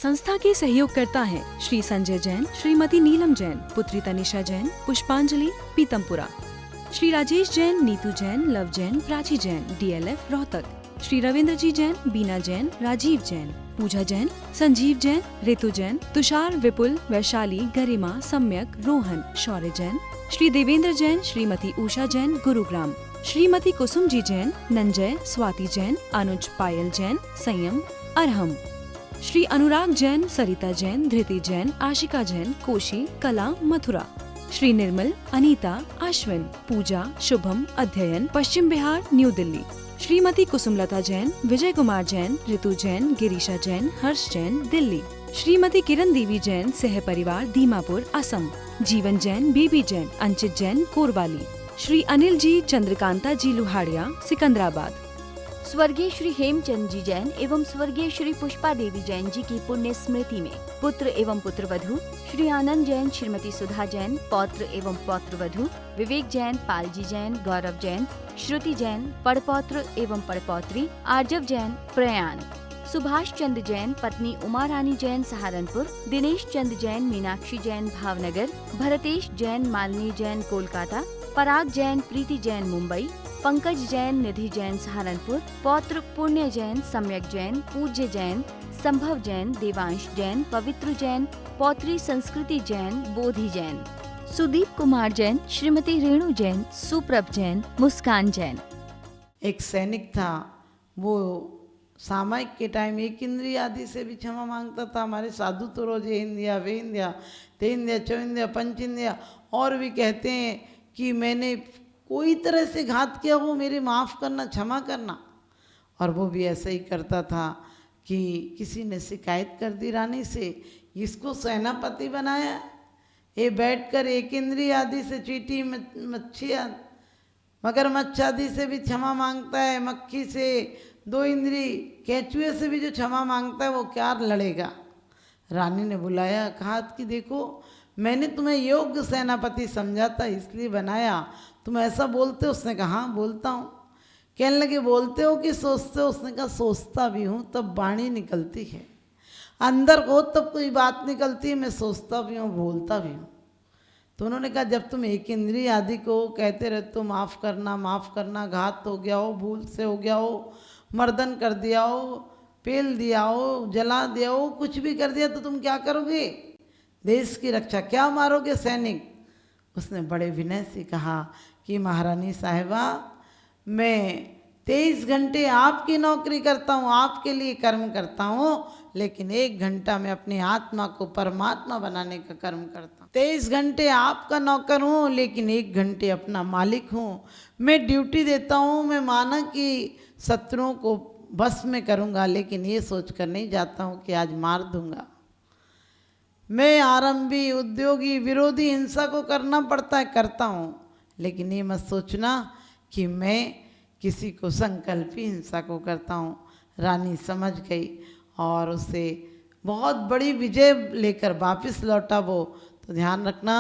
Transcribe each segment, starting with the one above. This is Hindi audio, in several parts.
संस्था के सहयोगकर्ता हैं श्री संजय जैन, श्रीमती नीलम जैन, पुत्री तनिषा जैन, पुष्पांजलि पीतमपुरा, श्री राजेश जैन, नीतू जैन, लव जैन, प्राची जैन, DLF रोहतक, श्री रविंद्र जी जैन, बीना जैन, राजीव जैन, पूजा जैन, संजीव जैन, ऋतु जैन, तुषार, विपुल, वैशाली, गरिमा, सम्यक, रोहन, शौर्य जैन, श्री देवेंद्र जैन, श्रीमती उषा जैन, गुरुग्राम, श्रीमती कुसुम जी जैन, नंजय, स्वाति जैन, अनुज, पायल जैन, संयम, अरहम, श्री अनुराग जैन, सरिता जैन, धृति जैन, आशिका जैन, कोशी, कला, मथुरा, श्री निर्मल, अनीता, अश्विन, पूजा, शुभम, अध्ययन, पश्चिम बिहार, न्यू दिल्ली, श्रीमती कुसुमलता जैन, विजय कुमार जैन, ऋतु जैन, गिरीशा जैन, हर्ष जैन, दिल्ली, श्रीमती किरण देवी जैन, सह परिवार, दीमापुर, असम, जीवन जैन, बेबी जैन, अंचित जैन, कोरवाली, श्री अनिल जी, चंद्रकांता जी लुहाड़िया, सिकंदराबाद, स्वर्गीय श्री हेमचंद जी जैन एवं स्वर्गीय श्री पुष्पा देवी जैन जी की पुण्य स्मृति में पुत्र एवं पुत्रवधू श्री आनंद जैन, श्रीमती सुधा जैन, पौत्र एवं पौत्रवधू विवेक जैन, पालजी जैन, गौरव जैन, श्रुति जैन, पड़पौत्र एवं पड़पौत्री आर्जव जैन, प्रयाण, सुभाष चंद्र जैन, पत्नी उमा रानी जैन, सहारनपुर, दिनेश चंद जैन, मीनाक्षी जैन, भावनगर, भरतेश जैन, मालिनी जैन, कोलकाता, पराग जैन, प्रीति जैन, मुंबई, पंकज जैन, निधि जैन, सहारनपुर, पौत्र पुण्य जैन, सम्यक जैन, पूज्य जैन, संभव जैन, देवांश जैन, पवित्र जैन, पौत्री संस्कृति जैन, बोधि जैन, सुदीप कुमार जैन, श्रीमती रेणु जैन, सुप्रभ जैन, मुस्कान जैन। एक सैनिक था, वो सामयिक के टाइम एक इंद्रिय आदि से भी क्षमा मांगता था। हमारे साधु तो रोज ये इंद्रिया, वे इंद्रिया, ते इंद्रिया, चौ इंद्रिया, पंच इंद्रिया, और भी कहते हैं कि मैंने कोई तरह से घात किया हो, मेरे माफ़ करना, क्षमा करना। और वो भी ऐसा ही करता था कि किसी ने शिकायत कर दी रानी से, इसको सेनापति बनाया, ये बैठकर एक इंद्रिय आदि से, चींटी, मच्छी, मगरमच्छ आदि से भी क्षमा मांगता है, मक्खी से, दो इंद्री, केंचुए से भी जो क्षमा मांगता है वो क्या लड़ेगा। रानी ने बुलाया, कहा कि देखो मैंने तुम्हें योग्य सेनापति समझा था, इसलिए बनाया, तुम ऐसा बोलते हो? उसने कहा हाँ बोलता हूँ। कहने लगे बोलते हो कि सोचते हो? उसने कहा सोचता भी हूँ, तब वाणी निकलती है, अंदर हो तब कोई बात निकलती है, मैं सोचता भी हूँ, बोलता भी हूँ। तो उन्होंने कहा जब तुम एक इंद्रिय आदि को कहते रहते हो माफ़ करना, घात हो गया हो, भूल से हो गया हो, मर्दन कर दिया हो, पेल दिया हो, जला दिया हो, कुछ भी कर दिया, तो तुम क्या करोगे? देश की रक्षा, क्या मारोगे सैनिक? उसने बड़े विनय से कहा कि महारानी साहिबा, मैं 23 घंटे आपकी नौकरी करता हूँ, आपके लिए कर्म करता हूँ, लेकिन 1 घंटा मैं अपनी आत्मा को परमात्मा बनाने का कर्म करता हूँ। 23 घंटे आपका नौकर हूँ, लेकिन 1 घंटे अपना मालिक हूँ। मैं ड्यूटी देता हूँ, मैं माना कि शत्रुओं को बस में करूँगा, लेकिन ये सोच कर नहीं जाता हूँ कि आज मार दूँगा। मैं आरंभी, उद्योगी, विरोधी हिंसा को करना पड़ता है, करता हूँ, लेकिन ये मत सोचना कि मैं किसी को संकल्पी हिंसा को करता हूँ। रानी समझ गई और उसे बहुत बड़ी विजय लेकर वापस लौटा वो। तो ध्यान रखना,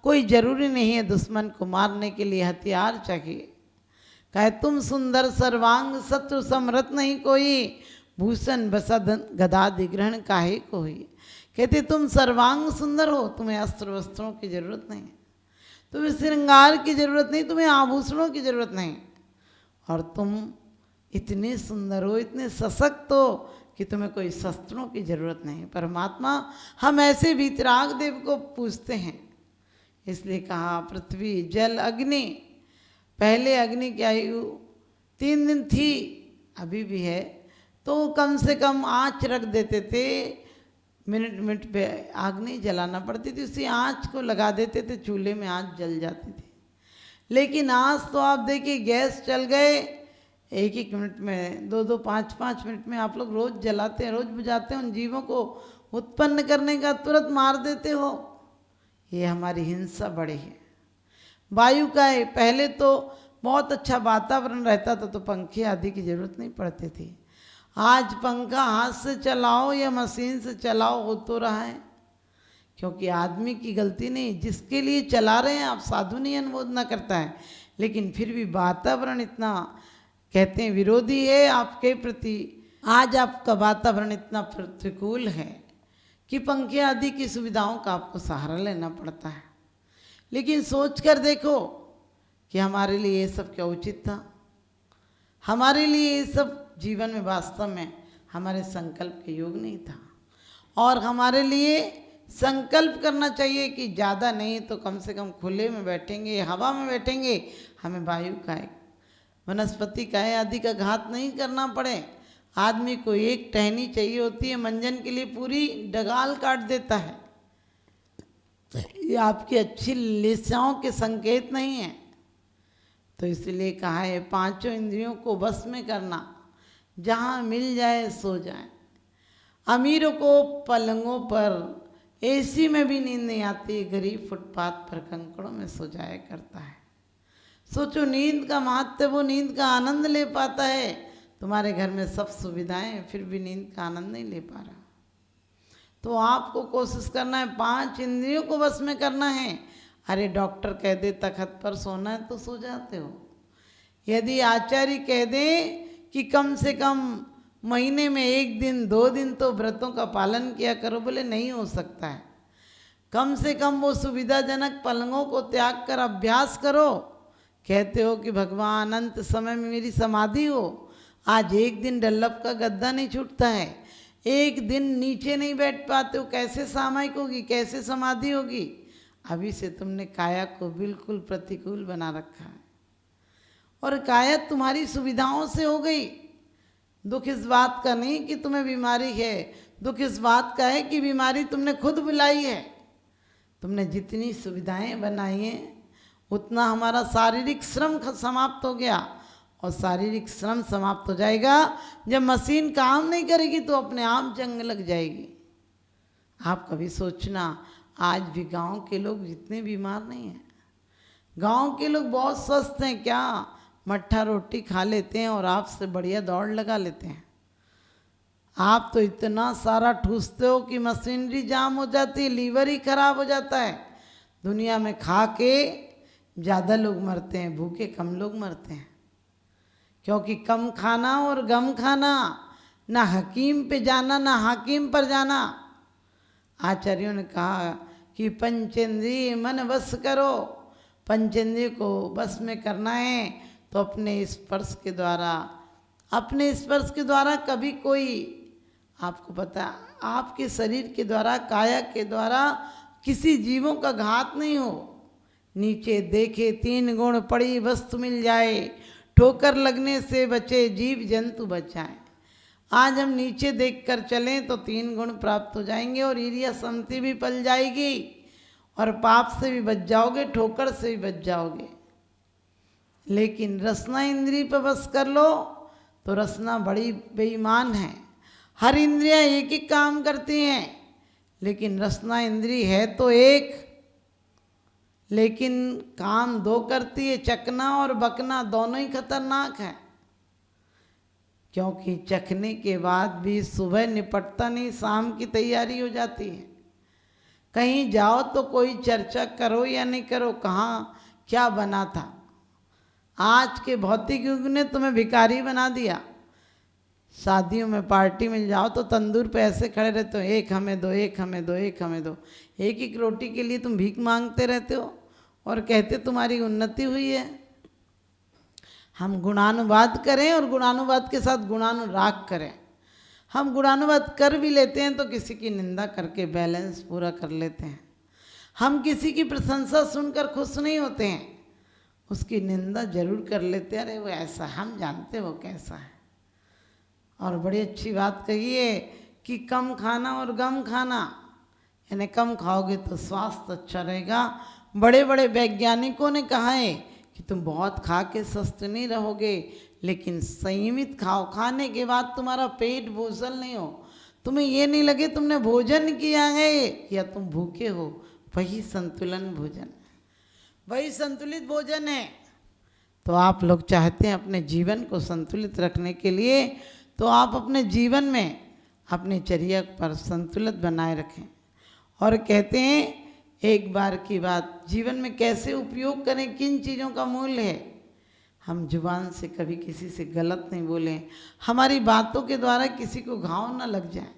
कोई ज़रूरी नहीं है दुश्मन को मारने के लिए हथियार चाहिए। कहे तुम सुंदर सर्वांग, शत्रु समरत नहीं कोई, भूषण बसद गदा दिग्रहण काहे कोई। कहते तुम सर्वांग सुंदर हो, तुम्हें अस्त्र वस्त्रों की जरूरत नहीं, तुम्हें श्रृंगार की जरूरत नहीं, तुम्हें आभूषणों की जरूरत नहीं, और तुम इतने सुंदर हो, इतने सशक्त हो कि तुम्हें कोई शस्त्रों की जरूरत नहीं। परमात्मा हम ऐसे वीतराग देव को पूजते हैं, इसलिए कहा पृथ्वी जल अग्नि। पहले अग्नि की आयु 3 दिन थी, अभी भी है, तो कम से कम आँच रख देते थे, मिनट पे आग नहीं जलाना पड़ती थी, उसी आँच को लगा देते थे, चूल्हे में आँच जल जाती थी। लेकिन आज तो आप देखिए गैस चल गए, 1-1 मिनट में, 2-2, 5-5 मिनट में आप लोग रोज़ जलाते हैं, रोज़ बुझाते हैं, उन जीवों को उत्पन्न करने का तुरंत मार देते हो। ये हमारी हिंसा बड़ी है। वायु का है, पहले तो बहुत अच्छा वातावरण रहता था, तो पंखे आदि की जरूरत नहीं पड़ती थी। आज पंखा हाथ से चलाओ या मशीन से चलाओ, हो तो रहा है, क्योंकि आदमी की गलती नहीं, जिसके लिए चला रहे हैं आप, साधु नहीं अनुमोदना करता है, लेकिन फिर भी वातावरण इतना कहते हैं विरोधी है आपके प्रति। आज आपका वातावरण इतना प्रतिकूल है कि पंखे आदि की सुविधाओं का आपको सहारा लेना पड़ता है, लेकिन सोच कर देखो कि हमारे लिए ये सब क्या उचित था। हमारे लिए ये सब जीवन में वास्तव में हमारे संकल्प के योग नहीं था। और हमारे लिए संकल्प करना चाहिए कि ज़्यादा नहीं तो कम से कम खुले में बैठेंगे, हवा में बैठेंगे, हमें वायु का है, वनस्पति का है आदि का घात नहीं करना पड़े। आदमी को एक टहनी चाहिए होती है, मंजन के लिए पूरी डगाल काट देता है। ये आपकी अच्छी लिस्साओं के संकेत नहीं है। तो इसलिए कहा है पांचों इंद्रियों को बस में करना, जहाँ मिल जाए सो जाए। अमीरों को पलंगों पर एसी में भी नींद नहीं आती, गरीब फुटपाथ पर कंकड़ों में सो जाया करता है। सोचो नींद का महत्व, वो नींद का आनंद ले पाता है। तुम्हारे घर में सब सुविधाएं, फिर भी नींद का आनंद नहीं ले पा रहा। तो आपको कोशिश करना है, पांच इंद्रियों को बस में करना है। अरे डॉक्टर कह दे तखत पर सोना है तो सो जाते हो। यदि आचार्य कह दे कि कम से कम महीने में 1 दिन 2 दिन तो व्रतों का पालन किया करो, बोले नहीं हो सकता है। कम से कम वो सुविधाजनक पलंगों को त्याग कर अभ्यास करो। कहते हो कि भगवान अंत समय में मेरी समाधि हो। आज 1 दिन डल्लभ का गद्दा नहीं छूटता है, 1 दिन नीचे नहीं बैठ पाते हो, कैसे सामायिक होगी, कैसे समाधि होगी। अभी से तुमने काया को बिल्कुल प्रतिकूल बना रखा है और काया तुम्हारी सुविधाओं से हो गई। दुख इस बात का नहीं कि तुम्हें बीमारी है, दुख इस बात का है कि बीमारी तुमने खुद बुलाई है। तुमने जितनी सुविधाएं बनाई हैं उतना हमारा शारीरिक श्रम समाप्त हो गया, और शारीरिक श्रम समाप्त हो जाएगा जब मशीन काम नहीं करेगी तो अपने आप जंग लग जाएगी। आप कभी सोचना, आज भी गांव के लोग जितने बीमार नहीं हैं, गांव के लोग बहुत स्वस्थ हैं। क्या मट्ठा रोटी खा लेते हैं और आपसे बढ़िया दौड़ लगा लेते हैं। आप तो इतना सारा ठूसते हो कि मशीनरी जाम हो जाती है, लीवर ही खराब हो जाता है। दुनिया में खा के ज़्यादा लोग मरते हैं, भूखे कम लोग मरते हैं। क्योंकि कम खाना और गम खाना, ना हकीम पे जाना ना हाकिम पर जाना। आचार्यों ने कहा कि पंचेंद्रिय मन बस करो। पंचेंद्रिय को बस में करना है तो अपने स्पर्श के द्वारा कभी कोई, आपको पता, आपके शरीर के द्वारा, काया के द्वारा किसी जीवों का घात नहीं हो। नीचे देखे 3 गुण पड़ी वस्तु मिल जाए, ठोकर लगने से बचे जीव जंतु बचाएं। आज हम नीचे देखकर चलें तो 3 गुण प्राप्त हो जाएंगे और ईर्ष्या समति भी पल जाएगी और पाप से भी बच जाओगे, ठोकर से भी बच जाओगे। लेकिन रसना इंद्रिय पर बस कर लो तो रसना बड़ी बेईमान है। हर इंद्रियां एक ही काम करती हैं, लेकिन रसना इंद्रिय है तो एक, लेकिन काम 2 करती है। चखना और बकना दोनों ही खतरनाक है, क्योंकि चखने के बाद भी सुबह निपटता नहीं, शाम की तैयारी हो जाती है। कहीं जाओ तो कोई चर्चा करो या नहीं करो, कहाँ क्या बना था। आज के भौतिक युग ने तुम्हें भिखारी बना दिया। शादियों में पार्टी में जाओ तो तंदूर पे ऐसे खड़े रहते हो, 1 हमें दो, 1 हमें दो, 1 हमें दो। एक रोटी के लिए तुम भीख मांगते रहते हो और कहते तुम्हारी उन्नति हुई है। हम गुणानुवाद करें और गुणानुवाद के साथ गुणानुराग करें। हम गुणानुवाद कर भी लेते हैं तो किसी की निंदा करके बैलेंस पूरा कर लेते हैं। हम किसी की प्रशंसा सुनकर खुश नहीं होते हैं, उसकी निंदा जरूर कर लेते हैं। अरे वो ऐसा, हम जानते वो कैसा है। और बड़ी अच्छी बात कही है कि कम खाना और गम खाना, यानी कम खाओगे तो स्वास्थ्य अच्छा रहेगा। बड़े बड़े वैज्ञानिकों ने कहा है कि तुम बहुत खा के स्वस्थ नहीं रहोगे, लेकिन संयमित खाओ। खाने के बाद तुम्हारा पेट बोझल नहीं हो, तुम्हें ये नहीं लगे तुमने भोजन किया है या तुम भूखे हो, वही संतुलन भोजन, वही संतुलित भोजन है। तो आप लोग चाहते हैं अपने जीवन को संतुलित रखने के लिए, तो आप अपने जीवन में अपनी चर्या पर संतुलित बनाए रखें। और कहते हैं एक बार की बात, जीवन में कैसे उपयोग करें, किन चीज़ों का मूल्य है। हम जुबान से कभी किसी से गलत नहीं बोलें, हमारी बातों के द्वारा किसी को घाव न लग जाए,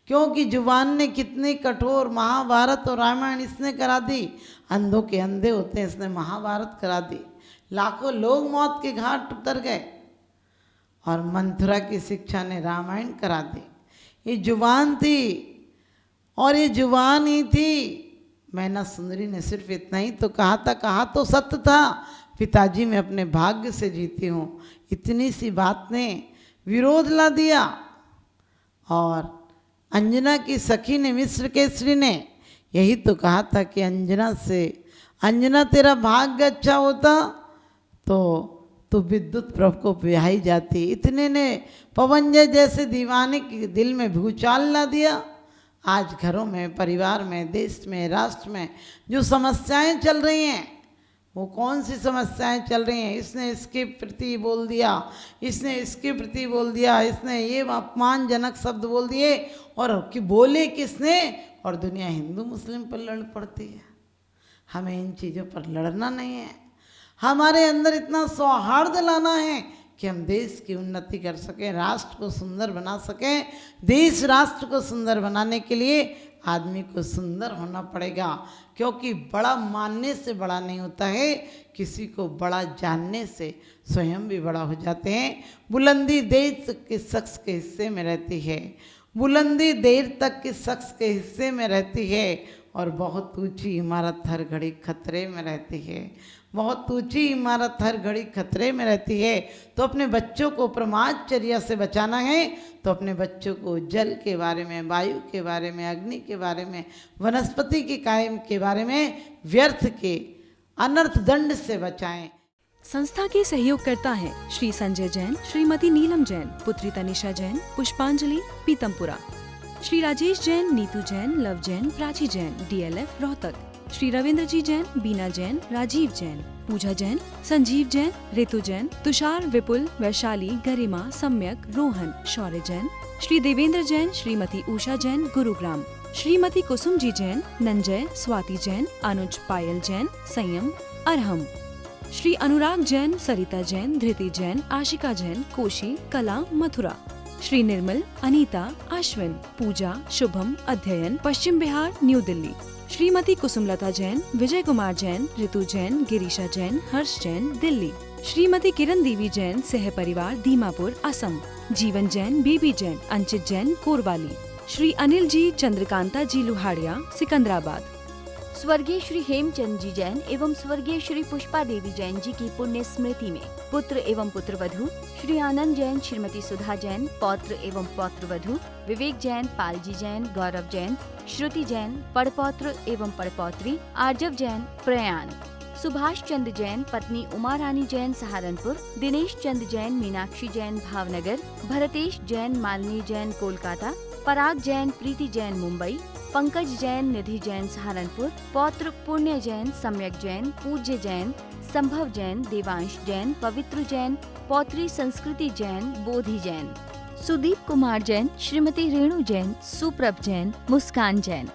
क्योंकि जुबान ने कितनी कठोर महाभारत और रामायण इसने करा दी, अंधों के अंधे होते हैं, इसने महाभारत करा दी। लाखों लोग मौत के घाट उतर गए और मंथुरा की शिक्षा ने रामायण करा दी। ये जुबान थी और ये जुबान ही थी। मैना सुंदरी ने सिर्फ इतना ही तो कहा था, कहा तो सत्य था, पिताजी मैं अपने भाग्य से जीती हूँ। इतनी सी बात ने विरोध ला दिया। और अंजना की सखी ने, मिस्र केसरी ने यही तो कहा था कि अंजना तेरा भाग्य अच्छा होता तो विद्युत प्रभ को ब्याही जाती। इतने ने पवन जैसे दीवाने के दिल में भूचाल ला दिया। आज घरों में, परिवार में, देश में, राष्ट्र में जो समस्याएं चल रही हैं, वो कौन सी समस्याएं चल रही हैं? इसने इसके प्रति बोल दिया, इसने इसके प्रति बोल दिया, इसने ये अपमानजनक शब्द बोल दिए, और कि बोले किसने? और दुनिया हिंदू मुस्लिम पर लड़ पड़ती है। हमें इन चीज़ों पर लड़ना नहीं है। हमारे अंदर इतना सौहार्द लाना है कि हम देश की उन्नति कर सकें, राष्ट्र को सुंदर बना सकें। देश राष्ट्र को सुंदर बनाने के लिए आदमी को सुंदर होना पड़ेगा, क्योंकि बड़ा मानने से बड़ा नहीं होता है, किसी को बड़ा जानने से स्वयं भी बड़ा हो जाते हैं। बुलंदी देर तक के शख्स के हिस्से में रहती है, बुलंदी देर तक के शख्स के हिस्से में रहती है, और बहुत ऊंची इमारत हर घड़ी खतरे में रहती है। बहुत ऊंची इमारत हर घड़ी खतरे में रहती है। तो अपने बच्चों को प्रमादचर्या से बचाना है, तो अपने बच्चों को जल के बारे में, वायु के बारे में, अग्नि के बारे में, वनस्पति के कायम के बारे में, व्यर्थ के अनर्थ दंड से बचाएं। संस्था के सहयोग करता है श्री संजय जैन, श्रीमती नीलम जैन, पुत्री तनिषा जैन, पुष्पांजलि पीतमपुरा, श्री राजेश जैन, नीतू जैन, लव जैन, प्राची जैन, DLF रोहतक, श्री रविंद्र जी जैन, बीना जैन, राजीव जैन, पूजा जैन, संजीव जैन, ऋतु जैन, तुषार, विपुल, वैशाली, गरिमा, सम्यक, रोहन, शौर्य जैन, श्री देवेंद्र जैन, श्रीमती उषा जैन, गुरुग्राम, श्रीमती कुसुम जी जैन, नंजय, स्वाति जैन, अनुज, पायल जैन, संयम, अरहम, श्री अनुराग जैन, सरिता जैन, धृति जैन, आशिका जैन, कोशी, कला, मथुरा, श्री निर्मल, अनीता, अश्विन, पूजा, शुभम, अध्ययन, पश्चिम बिहार, न्यू दिल्ली, श्रीमती कुसुमलता जैन, विजय कुमार जैन, ऋतु जैन, गिरीशा जैन, हर्ष जैन, दिल्ली, श्रीमती किरण देवी जैन, सह परिवार, दीमापुर, असम, जीवन जैन, बेबी जैन, अंचित जैन, कोरवाली, श्री अनिल जी, चंद्रकांता जी लुहाड़िया, सिकंदराबाद, स्वर्गीय श्री हेमचंद जी जैन एवं स्वर्गीय श्री पुष्पा देवी जैन जी की पुण्य स्मृति में पुत्र एवं पुत्रवधू श्री आनंद जैन, श्रीमती सुधा जैन, पौत्र एवं पौत्रवधू विवेक जैन, पालजी जैन, गौरव जैन, श्रुति जैन, पड़पौत्र एवं पड़पौत्री आर्जव जैन, प्रयाण, सुभाष चंद्र जैन, पत्नी उमा रानी जैन, सहारनपुर, दिनेश चंद जैन, मीनाक्षी जैन, भावनगर, भरतेश जैन, मालिनी जैन, कोलकाता, पराग जैन, प्रीति जैन, मुंबई, पंकज जैन, निधि जैन, सहारनपुर, पौत्र पुण्य जैन, सम्यक जैन, पूज्य जैन, संभव जैन, देवांश जैन, पवित्र जैन, पौत्री संस्कृति जैन, बोधि जैन, सुदीप कुमार जैन, श्रीमती रेणु जैन, सुप्रभ जैन, मुस्कान जैन।